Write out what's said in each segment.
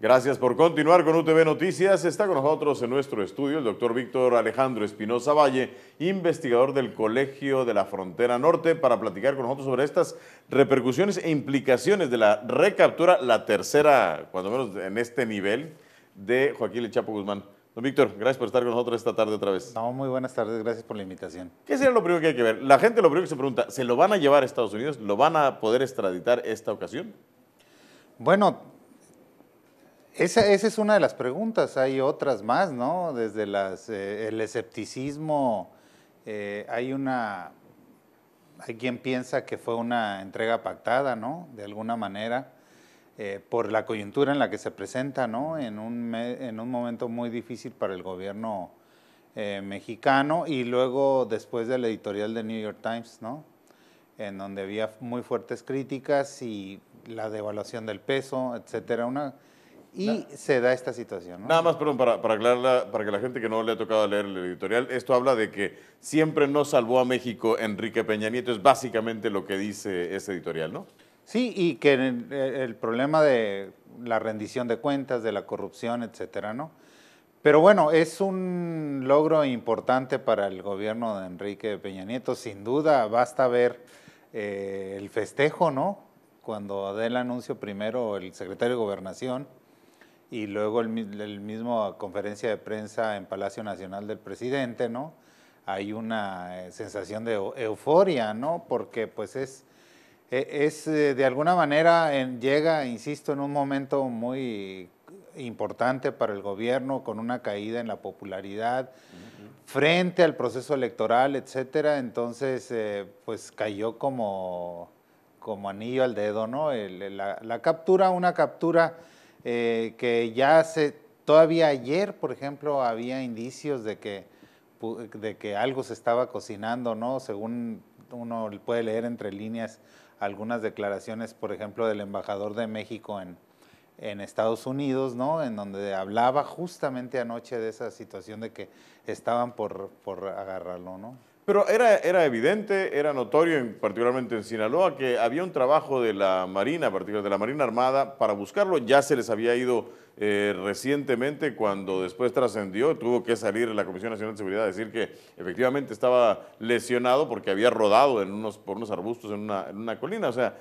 Gracias por continuar con UTV Noticias. Está con nosotros en nuestro estudio el doctor Víctor Alejandro Espinosa Valle, investigador del Colegio de la Frontera Norte, para platicar con nosotros sobre estas repercusiones e implicaciones de la recaptura, la tercera, cuando menos en este nivel, de Joaquín El Chapo Guzmán. Don Víctor, gracias por estar con nosotros esta tarde otra vez. No, muy buenas tardes, gracias por la invitación. ¿Qué sería lo primero que hay que ver? La gente lo primero que se pregunta, ¿se lo van a llevar a Estados Unidos? ¿Lo van a poder extraditar esta ocasión? Bueno, esa es una de las preguntas, hay otras más, ¿no? Desde el escepticismo, hay quien piensa que fue una entrega pactada, ¿no? De alguna manera, por la coyuntura en la que se presenta, ¿no? En un momento muy difícil para el gobierno mexicano, y luego después del editorial de New York Times, ¿no? En donde había muy fuertes críticas y la devaluación del peso, etcétera, se da esta situación, ¿no? Nada más, perdón, para aclararla, para que la gente que no le ha tocado leer el editorial, esto habla de que siempre nos salvó a México Enrique Peña Nieto, es básicamente lo que dice ese editorial, ¿no? Sí, y que el problema de la rendición de cuentas, de la corrupción, etcétera, ¿no? Pero bueno, es un logro importante para el gobierno de Enrique Peña Nieto, sin duda. Basta ver el festejo, ¿no? Cuando da el anuncio primero el secretario de Gobernación y luego el mismo conferencia de prensa en Palacio Nacional del presidente, ¿no? Hay una sensación de euforia, ¿no? Porque pues es de alguna manera llega, insisto, en un momento muy importante para el gobierno, con una caída en la popularidad frente al proceso electoral, etcétera. Entonces, pues cayó como anillo al dedo, ¿no? La captura, una captura que todavía ayer, por ejemplo, había indicios de que algo se estaba cocinando, ¿no? Según uno puede leer entre líneas algunas declaraciones, por ejemplo, del embajador de México en Estados Unidos, ¿no? En donde hablaba justamente anoche de esa situación de que estaban por agarrarlo, ¿no? Pero era evidente, era notorio, particularmente en Sinaloa, que había un trabajo de la Marina, particularmente de la Marina Armada, para buscarlo. Ya se les había ido recientemente, cuando después trascendió, tuvo que salir la Comisión Nacional de Seguridad a decir que efectivamente estaba lesionado porque había rodado por unos arbustos en una colina. O sea,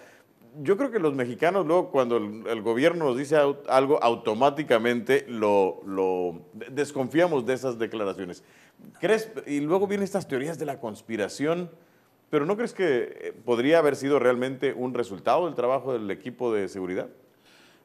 yo creo que los mexicanos luego cuando el gobierno nos dice algo, automáticamente lo desconfiamos de esas declaraciones. ¿Crees? Y luego vienen estas teorías de la conspiración, pero ¿no crees que podría haber sido realmente un resultado del trabajo del equipo de seguridad?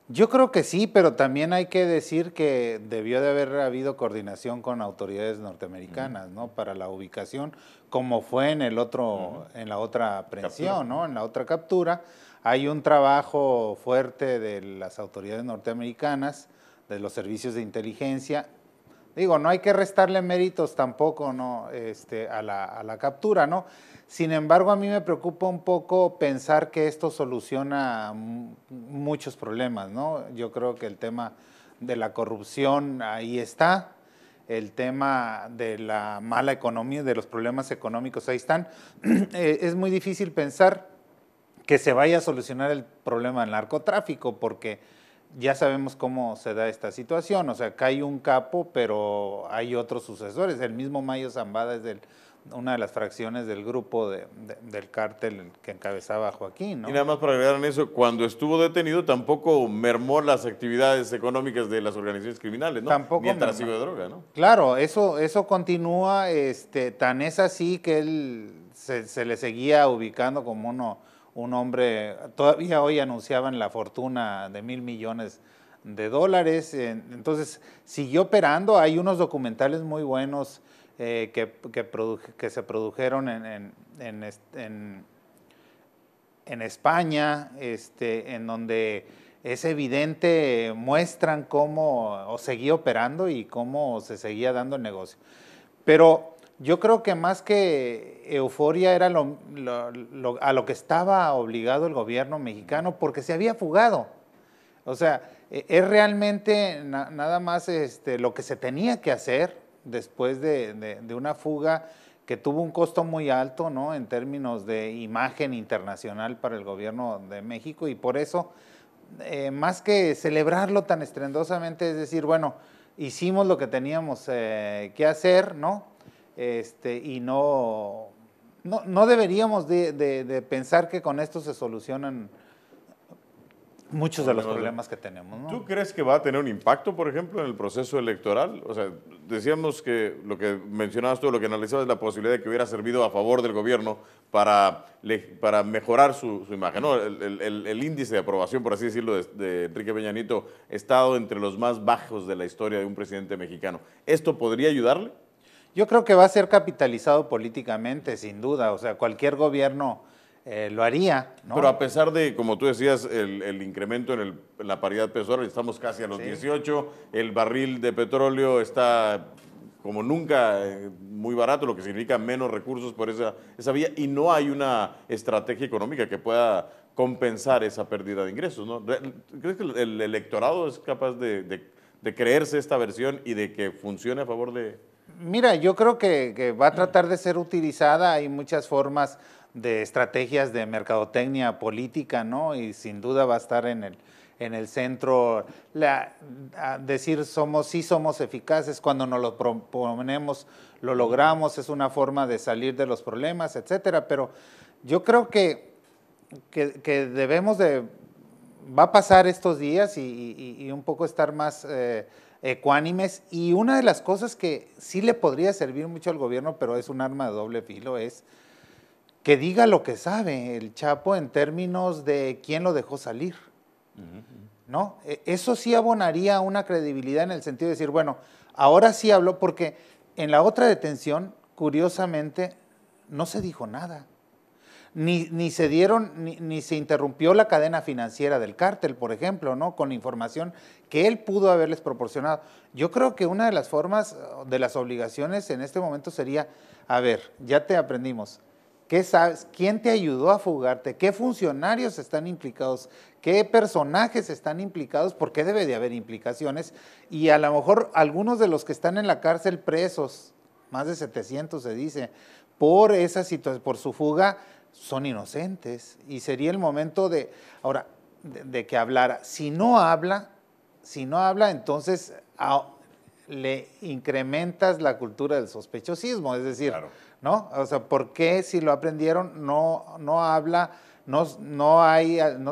Yo creo que sí, pero también hay que decir que debió de haber habido coordinación con autoridades norteamericanas, ¿no? Para la ubicación, como fue en en la otra aprehensión, ¿no? En la otra captura. Hay un trabajo fuerte de las autoridades norteamericanas, de los servicios de inteligencia. Digo, no hay que restarle méritos tampoco, ¿no? A la captura, ¿no? Sin embargo, a mí me preocupa un poco pensar que esto soluciona muchos problemas, ¿no? Yo creo que el tema de la corrupción ahí está, el tema de la mala economía, de los problemas económicos ahí están. Es muy difícil pensar que se vaya a solucionar el problema del narcotráfico, porque ya sabemos cómo se da esta situación. O sea, cae un capo, pero hay otros sucesores. El mismo Mayo Zambada es una de las fracciones del grupo del cártel que encabezaba Joaquín, ¿no? Y nada más para agregar en eso, cuando estuvo detenido tampoco mermó las actividades económicas de las organizaciones criminales, ¿no? Tampoco Ni el mermó. tráfico de droga, ¿no? Claro, eso continúa, tan es así que él se le seguía ubicando como un hombre, todavía hoy anunciaban la fortuna de $1,000 millones. Entonces siguió operando. Hay unos documentales muy buenos que se produjeron en España, en donde es evidente, muestran cómo seguía operando y cómo se seguía dando el negocio. Pero yo creo que más que euforia era a lo que estaba obligado el gobierno mexicano, porque se había fugado. O sea, es realmente nada más lo que se tenía que hacer después de una fuga que tuvo un costo muy alto, ¿no? En términos de imagen internacional para el gobierno de México, y por eso más que celebrarlo tan estrendosamente, es decir, bueno, hicimos lo que teníamos que hacer, ¿no? Y no deberíamos de pensar que con esto se solucionan muchos de los problemas que tenemos, ¿no? ¿Tú crees que va a tener un impacto, por ejemplo, en el proceso electoral? O sea, decíamos que lo que mencionabas tú, lo que analizabas es la posibilidad de que hubiera servido a favor del gobierno para mejorar su imagen, ¿no? El índice de aprobación, por así decirlo, de Enrique Peña Nieto ha estado entre los más bajos de la historia de un presidente mexicano. ¿Esto podría ayudarle? Yo creo que va a ser capitalizado políticamente, sin duda. O sea, cualquier gobierno lo haría, ¿no? Pero a pesar de, como tú decías, el incremento en la paridad peso-dólar, estamos casi a los 18, el barril de petróleo está como nunca muy barato, lo que significa menos recursos por esa vía, y no hay una estrategia económica que pueda compensar esa pérdida de ingresos, ¿no? ¿Crees que el electorado es capaz de creerse esta versión y de que funcione a favor de...? Mira, yo creo que va a tratar de ser utilizada. Hay muchas formas de estrategias de mercadotecnia política, ¿no? Y sin duda va a estar en el centro decir sí somos eficaces cuando nos lo proponemos, lo logramos, es una forma de salir de los problemas, etcétera. Pero yo creo que debemos va a pasar estos días y un poco estar más ecuánimes, y una de las cosas que sí le podría servir mucho al gobierno, pero es un arma de doble filo, es que diga lo que sabe el Chapo en términos de quién lo dejó salir, ¿no? Eso sí abonaría una credibilidad en el sentido de decir, bueno, ahora sí habló, porque en la otra detención, curiosamente, no se dijo nada. Ni se interrumpió la cadena financiera del cártel, por ejemplo, ¿no? Con información que él pudo haberles proporcionado. Yo creo que una de las formas, de las obligaciones en este momento sería, a ver, ya te aprendimos, ¿qué sabes? ¿Quién te ayudó a fugarte? ¿Qué funcionarios están implicados? ¿Qué personajes están implicados? ¿Por qué debe de haber implicaciones? Y a lo mejor algunos de los que están en la cárcel presos, más de 700 se dice, por esa situación, por su fuga, son inocentes, y sería el momento de que hablara. Si no habla, entonces le incrementas la cultura del sospechosismo, es decir, claro, ¿no? O sea, ¿por qué si lo aprendieron no habla? No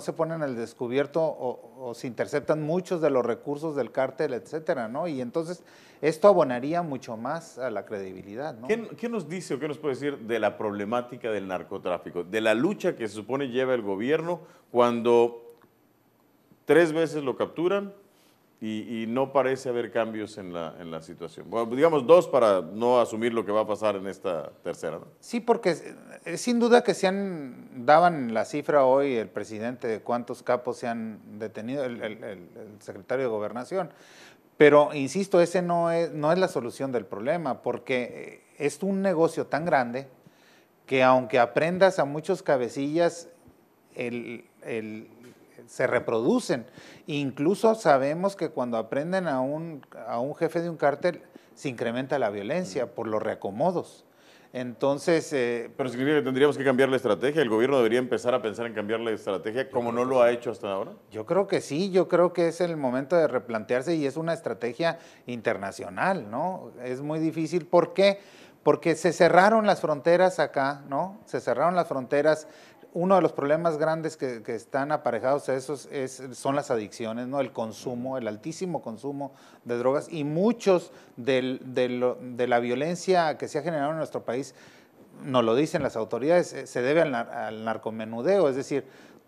se ponen al descubierto o se interceptan muchos de los recursos del cártel, etcétera, ¿no? Y entonces esto abonaría mucho más a la credibilidad, ¿no? ¿Qué nos dice o qué nos puede decir de la problemática del narcotráfico, de la lucha que se supone lleva el gobierno cuando 3 veces lo capturan y no parece haber cambios en la situación? Bueno, digamos 2 para no asumir lo que va a pasar en esta tercera, ¿no? Sí, porque sin duda que daban la cifra hoy el presidente de cuántos capos se han detenido, el secretario de Gobernación. Pero, insisto, ese no es la solución del problema, porque es un negocio tan grande que aunque aprendas a muchos cabecillas, se reproducen. Incluso sabemos que cuando aprenden a un jefe de un cártel, se incrementa la violencia por los reacomodos. Entonces... Pero significa que tendríamos que cambiar la estrategia. ¿El gobierno debería empezar a pensar en cambiar la estrategia como no lo ha hecho hasta ahora? Yo creo que sí, yo creo que es el momento de replantearse, y es una estrategia internacional, ¿no? Es muy difícil. ¿Por qué? Porque se cerraron las fronteras acá, ¿no? Se cerraron las fronteras. Uno de los problemas grandes que están aparejados a esos son las adicciones, ¿no? El consumo, el altísimo consumo de drogas, y muchos de la violencia que se ha generado en nuestro país, nos lo dicen las autoridades, se debe al narcomenudeo, es decir,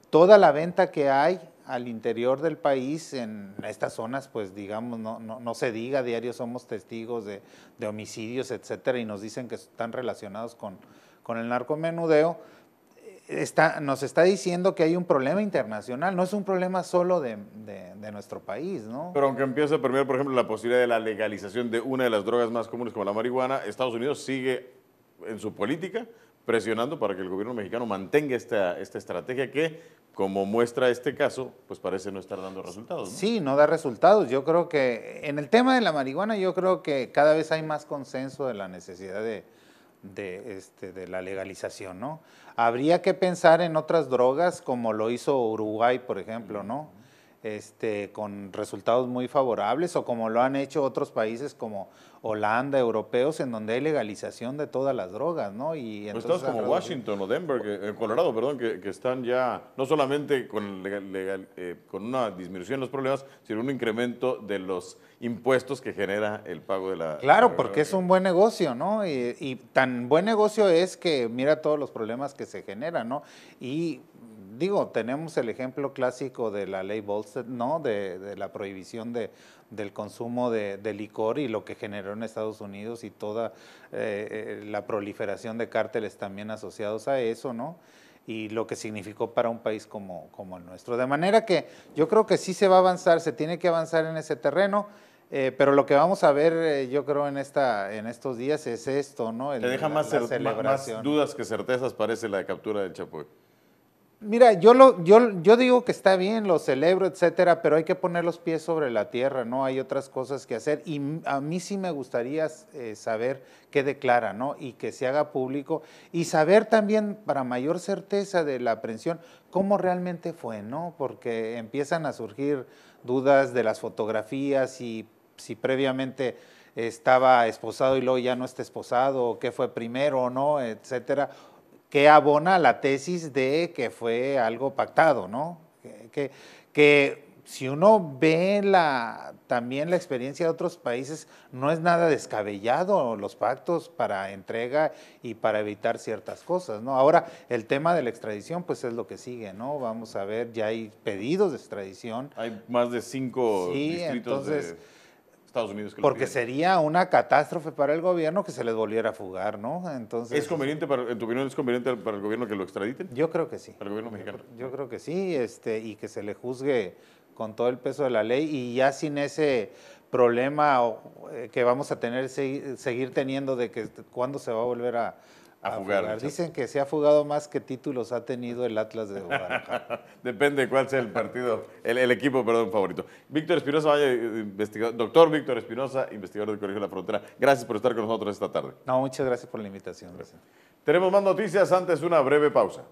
toda la venta que hay al interior del país en estas zonas, pues digamos, no se diga, diario somos testigos de homicidios, etcétera, y nos dicen que están relacionados con el narcomenudeo. Nos está diciendo que hay un problema internacional, no es un problema solo de nuestro país, ¿no? Pero aunque empieza a permear, por ejemplo, la posibilidad de la legalización de una de las drogas más comunes como la marihuana, Estados Unidos sigue en su política presionando para que el gobierno mexicano mantenga esta estrategia que, como muestra este caso, pues parece no estar dando resultados, ¿no? Sí, no da resultados. Yo creo que en el tema de la marihuana, yo creo que cada vez hay más consenso de la necesidad de la legalización, ¿no? Habría que pensar en otras drogas, como lo hizo Uruguay, por ejemplo, ¿no? con resultados muy favorables, o como lo han hecho otros países como Holanda, europeos, en donde hay legalización de todas las drogas, ¿no? Y Pues entonces estados como Washington o Denver, Colorado, perdón, que están ya no solamente con una disminución de los problemas, sino un incremento de los impuestos que genera el pago de la... Claro, porque es un buen negocio, ¿no? Y tan buen negocio es que mira todos los problemas que se generan, ¿no? Y digo, tenemos el ejemplo clásico de la ley Volstead, ¿no? De la prohibición del consumo de licor y lo que generó en Estados Unidos y toda la proliferación de cárteles también asociados a eso, ¿no? Y lo que significó para un país como el nuestro. De manera que yo creo que sí se va a avanzar, se tiene que avanzar en ese terreno. Pero lo que vamos a ver, yo creo, en estos días es esto, ¿no? Te deja más celebración. dudas que certezas, parece la captura del Chapoy. Mira, yo digo que está bien, lo celebro, etcétera, pero hay que poner los pies sobre la tierra, ¿no? Hay otras cosas que hacer y a mí sí me gustaría saber qué declara, ¿no? Y que se haga público y saber también, para mayor certeza de la aprehensión, cómo realmente fue, ¿no? Porque empiezan a surgir dudas de las fotografías y si previamente estaba esposado y luego ya no está esposado, o qué fue primero o no, etcétera, que abona la tesis de que fue algo pactado, ¿no? Que si uno ve también la experiencia de otros países, no es nada descabellado los pactos para entrega y para evitar ciertas cosas, ¿no? Ahora, el tema de la extradición, pues es lo que sigue, ¿no? Vamos a ver, ya hay pedidos de extradición. Hay más de 5 sí, distritos entonces, de Estados Unidos que lo porque piden. sería una catástrofe para el gobierno que se les volviera a fugar, ¿no? Entonces, ¿Es conveniente, en tu opinión, es conveniente para el gobierno que lo extraditen? yo creo que sí. Para el gobierno mexicano. Yo creo que sí, y que se le juzgue con todo el peso de la ley y ya sin ese problema que vamos a tener, seguir teniendo de que cuándo se va a volver a fugar. Dicen que se ha fugado más que títulos ha tenido el Atlas de Guadalajara. Depende de cuál sea el partido, el equipo, perdón, favorito. Víctor Espinosa, doctor Víctor Espinosa, investigador del Colegio de la Frontera. Gracias por estar con nosotros esta tarde. No, muchas gracias por la invitación. Tenemos más noticias antes una breve pausa.